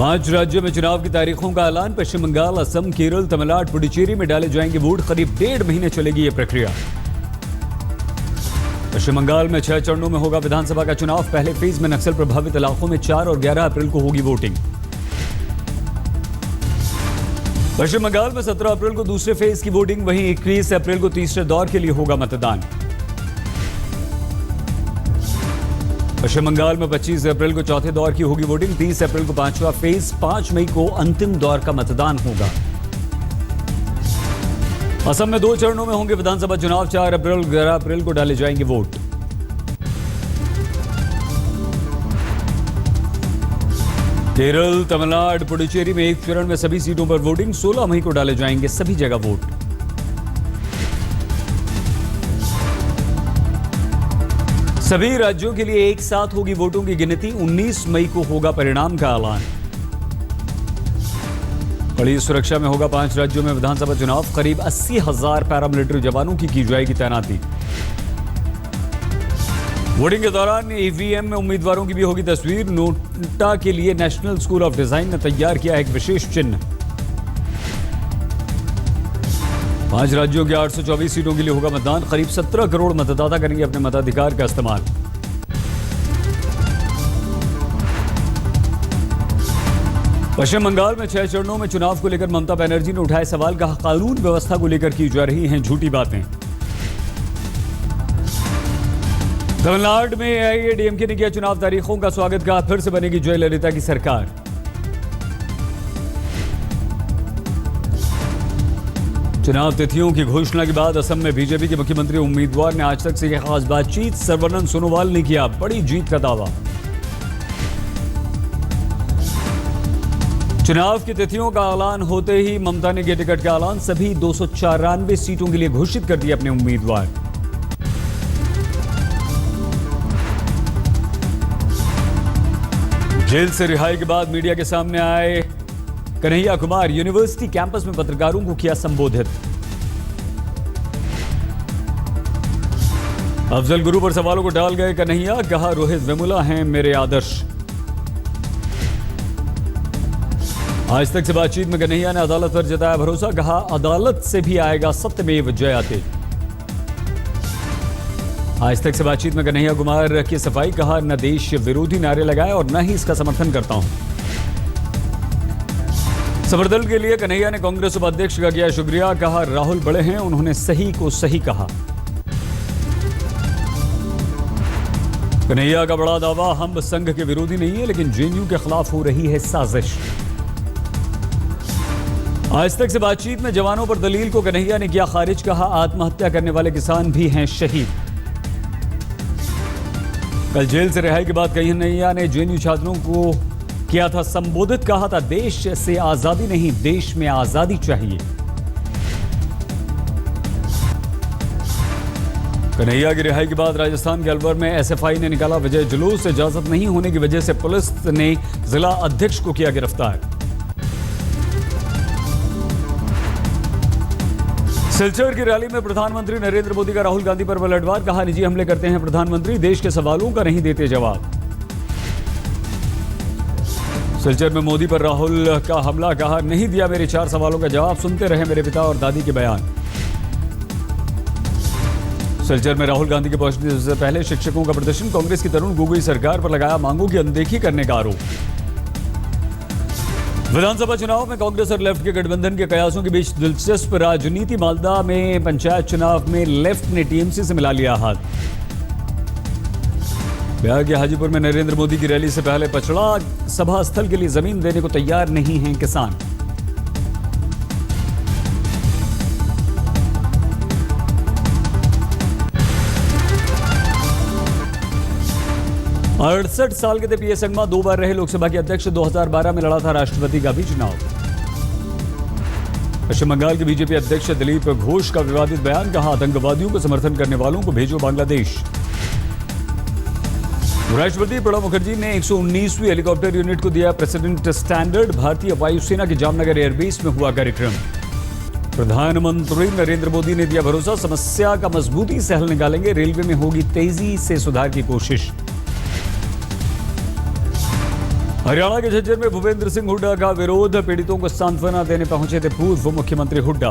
5 राज्यों में चुनाव की तारीखों का ऐलान। पश्चिम बंगाल, असम, केरल, तमिलनाडु, पुडुचेरी में डाले जाएंगे वोट। करीब 1.5 महीने चलेगी ये प्रक्रिया। पश्चिम बंगाल में 6 चरणों में होगा विधानसभा का चुनाव। पहले फेज में नक्सल प्रभावित इलाकों में 4 और 11 अप्रैल को होगी वोटिंग। पश्चिम बंगाल में 17 अप्रैल को दूसरे फेज की वोटिंग, वहीं 21 अप्रैल को तीसरे दौर के लिए होगा मतदान। पश्चिम बंगाल में 25 अप्रैल को चौथे दौर की होगी वोटिंग। 30 अप्रैल को 5वां फेज, 5 मई को अंतिम दौर का मतदान होगा। असम में 2 चरणों में होंगे विधानसभा चुनाव। 4 अप्रैल 11 अप्रैल को डाले जाएंगे वोट। केरल, तमिलनाडु, पुडुचेरी में 1 चरण में सभी सीटों पर वोटिंग। 16 मई को डाले जाएंगे सभी जगह वोट। सभी राज्यों के लिए एक साथ होगी वोटों की गिनती। 19 मई को होगा परिणाम का ऐलान। कड़ी सुरक्षा में होगा 5 राज्यों में विधानसभा चुनाव। करीब 80,000 पैरामिलिट्री जवानों की जाएगी तैनाती। वोटिंग के दौरान ईवीएम में उम्मीदवारों की भी होगी तस्वीर। नोटा के लिए नेशनल स्कूल ऑफ डिजाइन ने तैयार किया एक विशेष चिन्ह। 5 राज्यों की 824 सीटों के लिए होगा मतदान। करीब 17 करोड़ मतदाता करेंगे अपने मताधिकार का इस्तेमाल। पश्चिम बंगाल में 6 चरणों में चुनाव को लेकर ममता बनर्जी ने उठाए सवाल। कहा, कानून व्यवस्था को लेकर की जा रही हैं झूठी बातें। तमिलनाडु में एआईएडीएमके ने किया चुनाव तारीखों का स्वागत। कहा, फिर से बनेगी जयललिता की सरकार। चुनाव तिथियों की घोषणा के बाद असम में बीजेपी के मुख्यमंत्री उम्मीदवार ने आज तक से यह खास बातचीत। सर्बानंद सोनोवाल ने किया बड़ी जीत का दावा। चुनाव की तिथियों का ऐलान होते ही ममता ने किया टिकट का ऐलान। सभी 294 सीटों के लिए घोषित कर दिए अपने उम्मीदवार। जेल से रिहाई के बाद मीडिया के सामने आए कन्हैया कुमार। यूनिवर्सिटी कैंपस में पत्रकारों को किया संबोधित। अफजल गुरु पर सवालों को डाल गए कन्हैया। कहा, रोहित वेमुला हैं मेरे आदर्श। आज तक से बातचीत में कन्हैया ने अदालत पर जताया भरोसा। कहा, अदालत से भी आएगा सत्यमेव जयते। आज तक से बातचीत में कन्हैया कुमार की सफाई। कहा, न देश विरोधी नारे लगाए और न ही इसका समर्थन करता हूं। समरदल के लिए कन्हैया ने कांग्रेस उपाध्यक्ष का किया शुक्रिया। कहा, राहुल बड़े हैं, उन्होंने सही को सही कहा। कन्हैया का बड़ा दावा, हम संघ के विरोधी नहीं है, लेकिन जेएनयू के खिलाफ हो रही है साजिश। आज तक से बातचीत में जवानों पर दलील को कन्हैया ने किया खारिज। कहा, आत्महत्या करने वाले किसान भी हैं शहीद। कल जेल से रिहाई के बाद कन्हैया ने जेएनयू छात्रों को किया था संबोधित। कहा था, देश से आजादी नहीं, देश में आजादी चाहिए। कन्हैया की रिहाई के बाद राजस्थान के अलवर में एसएफआई ने निकाला विजय जुलूस। इजाजत नहीं होने की वजह से पुलिस ने जिला अध्यक्ष को किया गिरफ्तार। सिलचर की रैली में प्रधानमंत्री नरेंद्र मोदी का राहुल गांधी पर पलटवार। कहा, निजी हमले करते हैं प्रधानमंत्री, देश के सवालों का नहीं देते जवाब। सिलचर में मोदी पर राहुल का हमला। कहा, नहीं दिया मेरे 4 सवालों का जवाब, सुनते रहे मेरे पिता और दादी के बयान। सिलचर में राहुल गांधी के पहुंचने से पहले शिक्षकों का प्रदर्शन। कांग्रेस की तरुण गोगोई सरकार पर लगाया मांगों की अनदेखी करने का आरोप। विधानसभा चुनाव में कांग्रेस और लेफ्ट के गठबंधन के कयासों के बीच दिलचस्प राजनीति। मालदा में पंचायत चुनाव में लेफ्ट ने टीएमसी से मिला लिया हाथ। बिहार के हाजीपुर में नरेंद्र मोदी की रैली से पहले पचड़ा सभा स्थल के लिए जमीन देने को तैयार नहीं हैं किसान। अड़सठ साल के थे पीएस संगमा, 2 बार रहे लोकसभा के अध्यक्ष। 2012 में लड़ा था राष्ट्रपति का भी चुनाव। पश्चिम बंगाल के बीजेपी अध्यक्ष दिलीप घोष का विवादित बयान। कहा, आतंकवादियों को समर्थन करने वालों को भेजो बांग्लादेश। राष्ट्रपति प्रणब मुखर्जी ने 119वीं हेलीकॉप्टर यूनिट को दिया प्रेसिडेंट स्टैंडर्ड। भारतीय वायुसेना के जामनगर एयरबेस में हुआ कार्यक्रम। प्रधानमंत्री नरेंद्र मोदी ने दिया भरोसा, समस्या का मजबूती से हल निकालेंगे। रेलवे में होगी तेजी से सुधार की कोशिश। हरियाणा के झज्जर में भूपेंद्र सिंह हुड्डा का विरोध, पीड़ितों को सांत्वना देने पहुंचे थे पूर्व मुख्यमंत्री हुड्डा।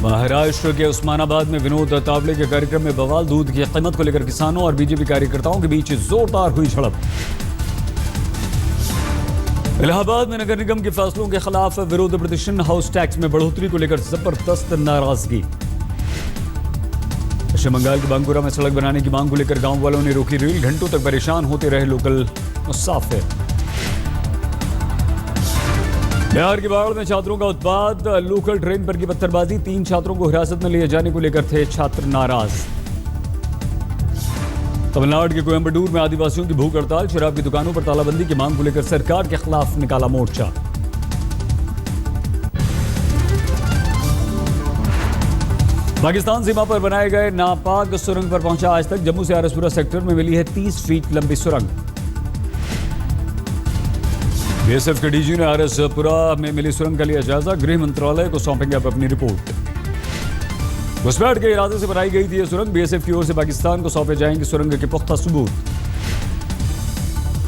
महाराष्ट्र के उस्मानाबाद में विनोद तावड़े के कार्यक्रम में बवाल, दूध की कीमत को लेकर किसानों और बीजेपी कार्यकर्ताओं के बीच जोरदार हुई झड़प। इलाहाबाद में नगर निगम के फैसलों के खिलाफ विरोध प्रदर्शन, हाउस टैक्स में बढ़ोतरी को लेकर जबरदस्त नाराजगी। पश्चिम बंगाल के बांकुरा में सड़क बनाने की मांग को लेकर गांव वालों ने रोकी रेल, घंटों तक परेशान होते रहे लोकल मुसाफिर। बिहार की बाढ़ में छात्रों का उत्पात, लोकल ट्रेन पर की पत्थरबाजी, 3 छात्रों को हिरासत में लिए जाने को लेकर थे छात्र नाराज। तमिलनाडु के कोयंबटूर में आदिवासियों की भूख हड़ताल, शराब की दुकानों पर तालाबंदी की मांग को लेकर सरकार के खिलाफ निकाला मोर्चा। पाकिस्तान सीमा पर बनाए गए नापाक सुरंग पर पहुंचा आज तक, जम्मू से आरसपुरा सेक्टर में मिली है 30 फीट लंबी सुरंग। बीएसएफ के डीजी ने आरसपुरा में मिली सुरंग का लिया जायजा, गृह मंत्रालय को सौंपेंगे अब अपनी रिपोर्ट। घुसपैठ के इरादे से बनाई गई थी यह सुरंग, बीएसएफ की ओर से पाकिस्तान को सौंपे जाएंगे सुरंग के पुख्ता सबूत।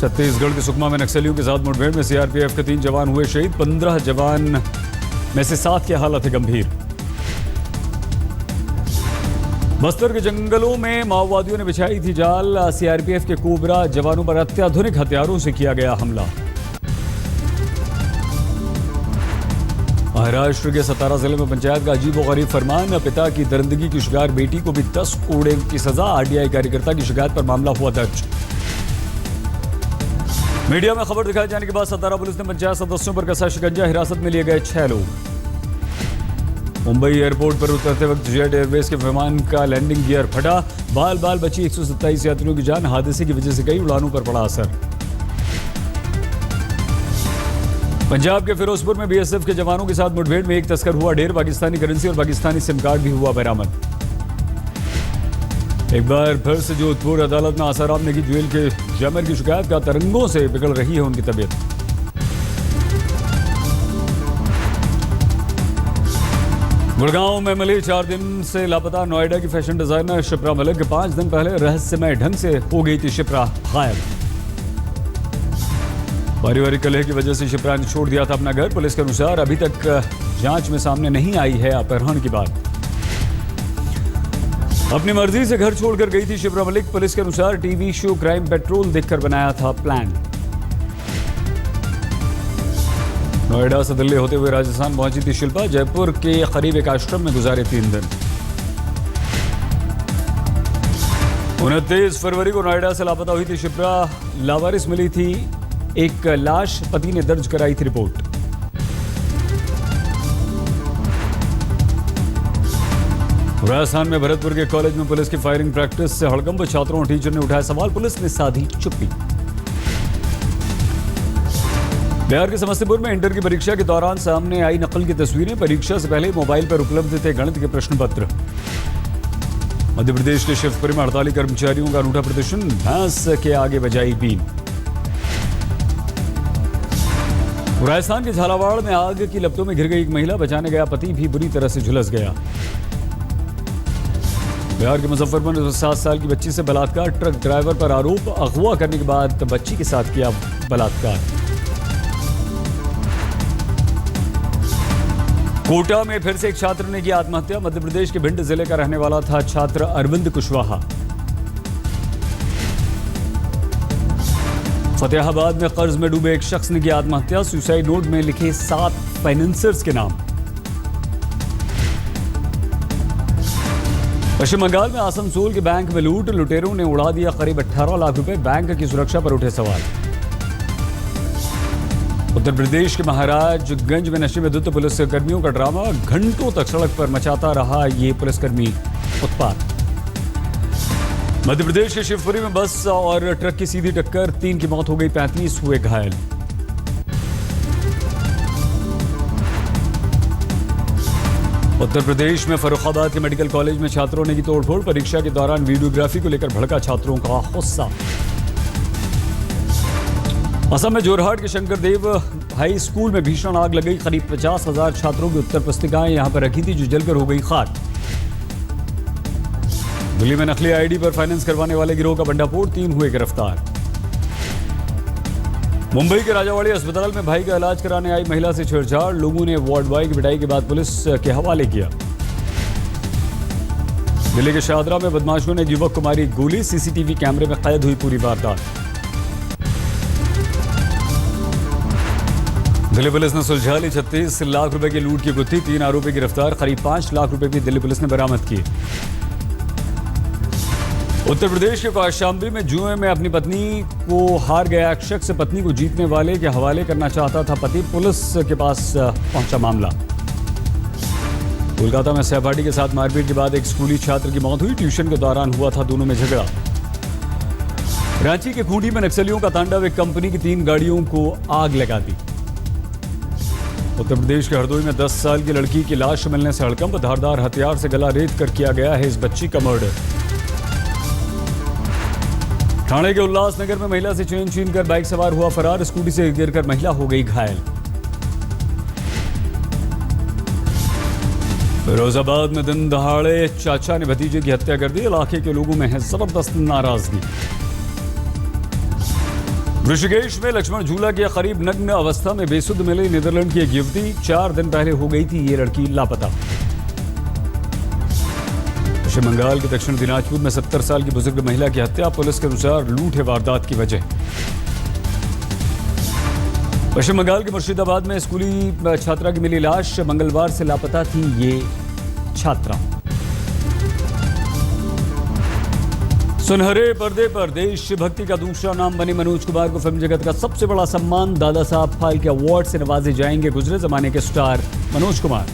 छत्तीसगढ़ के सुकमा में नक्सलियों के साथ मुठभेड़ में सीआरपीएफ के 3 जवान हुए शहीद, 15 जवान में से 7 की हालत है गंभीर। बस्तर के जंगलों में माओवादियों ने बिछाई थी जाल, सीआरपीएफ के कोबरा जवानों पर अत्याधुनिक हथियारों से किया गया हमला। महाराष्ट्र के सतारा जिले में पंचायत का अजीबोगरीब फरमान, पिता की दरिंदगी की शिकार बेटी को भी 10 कोड़े की सजा, आरडीआई कार्यकर्ता की शिकायत पर मामला हुआ दर्ज। मीडिया में खबर दिखाए जाने के बाद सतारा पुलिस ने पंचायत सदस्यों पर कसा शिकंजा, हिरासत में लिए गए 6 लोग। मुंबई एयरपोर्ट पर उतरते वक्त जेट एयरवेज के विमान का लैंडिंग गियर फटा, बाल बाल बची 127 यात्रियों की जान, हादसे की वजह से कई उड़ानों पर पड़ा असर। पंजाब के फिरोजपुर में बीएसएफ के जवानों के साथ मुठभेड़ में एक तस्कर हुआ ढेर, पाकिस्तानी करेंसी और पाकिस्तानी सिम कार्ड भी हुआ बरामद। एक बार फिर से जोधपुर अदालत में आसाराम ने की ज्वेल के जमर की शिकायत का, तरंगों से बिगड़ रही है उनकी तबीयत। गुड़गांव में मिली 4 दिन से लापता नोएडा की फैशन डिजाइनर शिप्रा मलिक, 5 दिन पहले रहस्यमय ढंग से हो गई थी शिप्रा गायब। पारिवारिक कलह की वजह से शिप्रा ने छोड़ दिया था अपना घर, पुलिस के अनुसार अभी तक जांच में सामने नहीं आई है अपहरण की बात। अपनी मर्जी से घर छोड़कर गई थी शिप्रा मलिक, पुलिस के अनुसार टीवी शो क्राइम पेट्रोल देखकर बनाया था प्लान। नोएडा से दिल्ली होते हुए राजस्थान पहुंची थी शिल्पा, जयपुर के करीब एक आश्रम में गुजारे 3 दिन। 29 फरवरी को नोएडा से लापता हुई थी शिप्रा, लावारिस मिली थी एक लाश, पति ने दर्ज कराई थी रिपोर्ट। राजस्थान में भरतपुर के कॉलेज में पुलिस की फायरिंग प्रैक्टिस से हड़कंप, छात्रों और टीचर ने उठाया सवाल, पुलिस ने साधी चुप्पी। बिहार के समस्तीपुर में इंटर की परीक्षा के दौरान सामने आई नकल की तस्वीरें, परीक्षा से पहले मोबाइल पर उपलब्ध थे गणित के प्रश्न पत्र। मध्य प्रदेश के शिवपुरी में हड़ताली कर्मचारियों का अनूठा प्रदर्शन, भैंस के आगे बजाई बीन। राजस्थान के झालावाड़ में आग की लपटों में घिर गई एक महिला, बचाने गया पति भी बुरी तरह से झुलस गया। बिहार के मुजफ्फरपुर में 7 साल की बच्ची से बलात्कार, ट्रक ड्राइवर पर आरोप, अगवा करने के बाद बच्ची के साथ किया बलात्कार। कोटा में फिर से एक छात्र ने की आत्महत्या, मध्य प्रदेश के भिंड जिले का रहने वाला था छात्र अरविंद कुशवाहा। फतेहाबाद में कर्ज में डूबे एक शख्स ने की आत्महत्या, सुसाइड नोट में लिखे 7 फाइनेंसर्स के नाम। पश्चिम बंगाल में आसनसोल के बैंक में लूट, लुटेरों ने उड़ा दिया करीब 18 लाख रुपए, बैंक की सुरक्षा पर उठे सवाल। उत्तर प्रदेश के महाराजगंज में नशे में धुत पुलिस कर्मियों का ड्रामा, घंटों तक सड़क पर मचाता रहा ये पुलिसकर्मी उत्पात। मध्य प्रदेश के शिवपुरी में बस और ट्रक की सीधी टक्कर, 3 की मौत हो गई, 35 हुए घायल। उत्तर प्रदेश में फर्रुखाबाद के मेडिकल कॉलेज में छात्रों ने की तोड़फोड़, परीक्षा के दौरान वीडियोग्राफी को लेकर भड़का छात्रों का गुस्सा। असम में जोरहाट के शंकरदेव हाई स्कूल में भीषण आग लग गई, करीब 50,000 छात्रों की उत्तर पुस्तिकाएं यहां पर रखी थी जो जलकर हो गई खाक। दिल्ली में नकली आईडी पर फाइनेंस करवाने वाले गिरोह का भंडाफोड़, 3 हुए गिरफ्तार। मुंबई के राजावाड़ी अस्पताल में भाई का इलाज कराने आई महिला से छेड़छाड़, लोगों ने वार्ड बॉय की पिटाई के बाद पुलिस के हवाले किया। दिल्ली के शाहदरा में बदमाशों ने युवक को मारी गोली, सीसीटीवी कैमरे में कैद हुई पूरी वारदात। दिल्ली पुलिस ने सुलझा ली 36 लाख रुपए की लूट की गुत्थी, 3 आरोपी गिरफ्तार, करीब 5 लाख रुपए भी दिल्ली पुलिस ने बरामद किए। उत्तर प्रदेश के कौशाम्बी में जुए में अपनी पत्नी को हार गया एक शख्स पत्नी को जीतने वाले के हवाले करना चाहता था पति, पुलिस के पास पहुंचा मामला। कोलकाता में सहपाठी के साथ मारपीट के बाद एक स्कूली छात्र की मौत हुई, ट्यूशन के दौरान हुआ था दोनों में झगड़ा। रांची के खूंटी में नक्सलियों का तांडव, एक कंपनी की 3 गाड़ियों को आग लगा दी। उत्तर प्रदेश के हरदोई में 10 साल की लड़की की लाश मिलने से हड़कंप, धारदार हथियार से गला रेत कर किया गया है इस बच्ची का मर्डर। ठाणे के उल्लासनगर में महिला से चेन छीनकर बाइक सवार हुआ फरार, स्कूटी से गिरकर महिला हो गई घायल। फिरोजाबाद में दिन दहाड़े चाचा ने भतीजे की हत्या कर दी, इलाके के लोगों में है जबरदस्त नाराजगी। ऋषिकेश में लक्ष्मण झूला के करीब नग्न अवस्था में बेसुध मिली नीदरलैंड की एक युवती, 4 दिन पहले हो गई थी ये लड़की लापता। पश्चिम बंगाल के दक्षिण दिनाजपुर में 70 साल की बुजुर्ग महिला की हत्या, पुलिस के अनुसार लूट है वारदात की वजह। पश्चिम बंगाल के मुर्शिदाबाद में स्कूली छात्रा की मिली लाश, मंगलवार से लापता थी ये छात्रा। सुनहरे पर्दे पर देशभक्ति का दूसरा नाम बने मनोज कुमार को फिल्म जगत का सबसे बड़ा सम्मान दादा साहब फाल्के अवार्ड से नवाजे जाएंगे गुजरे जमाने के स्टार मनोज कुमार।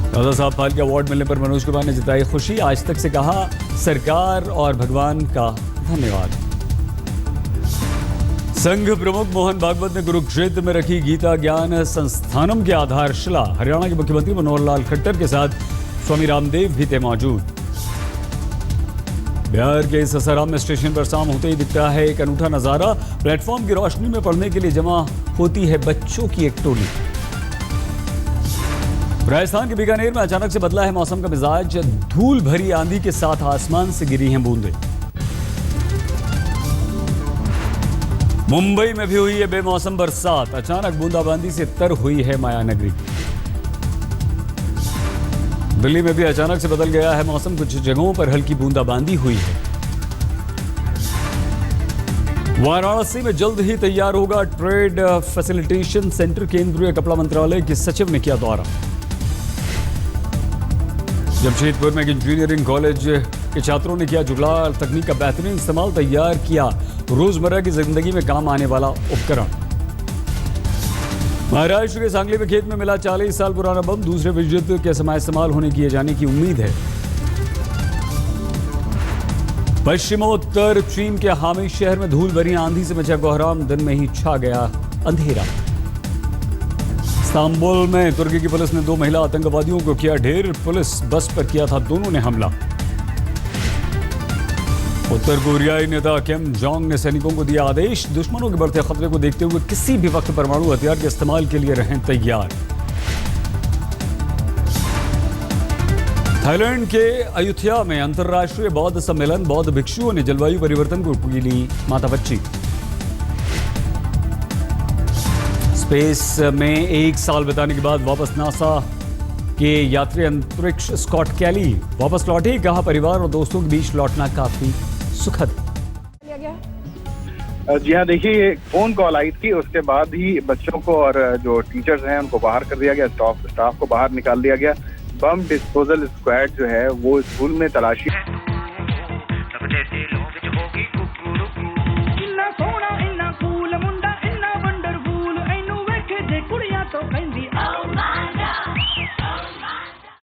दादा साहब फाल्के अवार्ड मिलने पर मनोज कुमार ने जताई खुशी, आज तक से कहा सरकार और भगवान का धन्यवाद। संघ प्रमुख मोहन भागवत ने कुरुक्षेत्र में रखी गीता ज्ञान संस्थानम की आधारशिला, हरियाणा के मुख्यमंत्री मनोहर लाल खट्टर के साथ स्वामी रामदेव भी थे मौजूद। बिहार के ससाराम में स्टेशन पर शाम होते ही दिखता है एक अनूठा नजारा, प्लेटफॉर्म की रोशनी में पढ़ने के लिए जमा होती है बच्चों की एक टोली। राजस्थान के बीकानेर में अचानक से बदला है मौसम का मिजाज, धूल भरी आंधी के साथ आसमान से गिरी हैं बूंदें। मुंबई में भी हुई है बेमौसम बरसात, अचानक बूंदाबांदी से तर हुई है माया नगरी। दिल्ली में भी अचानक से बदल गया है मौसम, कुछ जगहों पर हल्की बूंदाबांदी हुई है। वाराणसी में जल्द ही तैयार होगा ट्रेड फैसिलिटेशन सेंटर, केंद्रीय कपड़ा मंत्रालय के सचिव ने किया दौरा। जमशेदपुर में इंजीनियरिंग कॉलेज के छात्रों ने किया जुगाड़ तकनीक का बेहतरीन इस्तेमाल, तैयार किया रोजमर्रा की जिंदगी में काम आने वाला उपकरण। महाराष्ट्र के सांगली में खेत में मिला 40 साल पुराना बम, दूसरे विश्व के समय इस्तेमाल होने किए जाने की उम्मीद है। पश्चिमोत्तर चीन के हामी शहर में धूल भरी आंधी से मचा कोहराम, दिन में ही छा गया अंधेरा। इस्तांबुल में तुर्की की पुलिस ने 2 महिला आतंकवादियों को किया ढेर, पुलिस बस पर किया था दोनों ने हमला। उत्तर कोरियाई नेता किम जोंग ने सैनिकों को दिया आदेश, दुश्मनों के बढ़ते खतरे को देखते हुए किसी भी वक्त परमाणु हथियार के इस्तेमाल के लिए रहें तैयार। थाईलैंड के अयुत्या में अंतर्राष्ट्रीय बौद्ध सम्मेलन, बौद्ध भिक्षुओं ने जलवायु परिवर्तन को ली माता बच्ची। स्पेस में 1 साल बिताने के बाद वापस नासा के यात्री अंतरिक्ष स्कॉट कैली वापस लौटे, कहा परिवार और दोस्तों के बीच लौटना काफी सुखद। जी हाँ, देखिए ये फोन कॉल आई थी, उसके बाद ही बच्चों को और जो टीचर्स हैं उनको बाहर कर दिया गया, स्टाफ को बाहर निकाल दिया गया। बम डिस्पोजल स्क्वाड जो है वो स्कूल में तलाशी